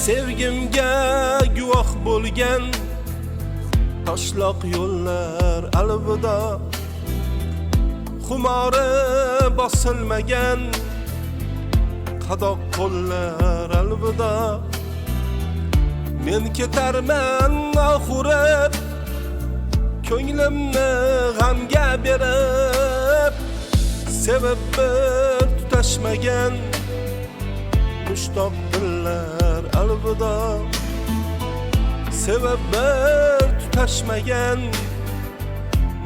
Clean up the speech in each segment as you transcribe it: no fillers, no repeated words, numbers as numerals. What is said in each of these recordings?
Sevgimga guvoh bo'lgan toshloq yo'llar alvida, xumori bosilmagan qadoq qo'llar alvida. Men ketarman oxirib, ko'nglimni g'amga berib, sevib bir tutashmagan mushtoq dillar alvida. Sevib bir tutashmagan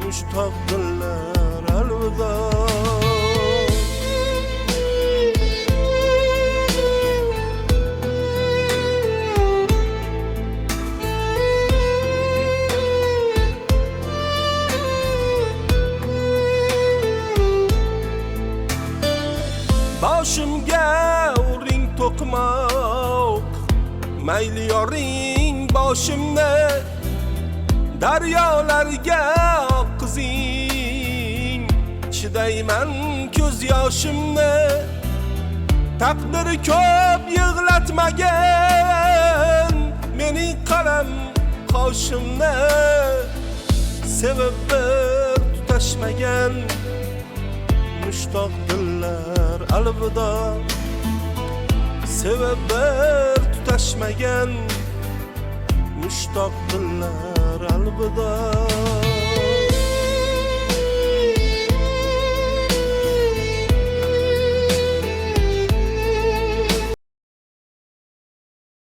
mushtoq dillar alvida. Boshimga uring to'qmoq, mayli yoring boshimni, daryolarga oqizing, chidayman ko'z yoshimni. Taqdir ko'p yig'latmagan mening qalam qoshimni, sevib bir tutashmagan mushtoq dillar alvida. Sevib bir tutashmagan mushtoq dillar alvida.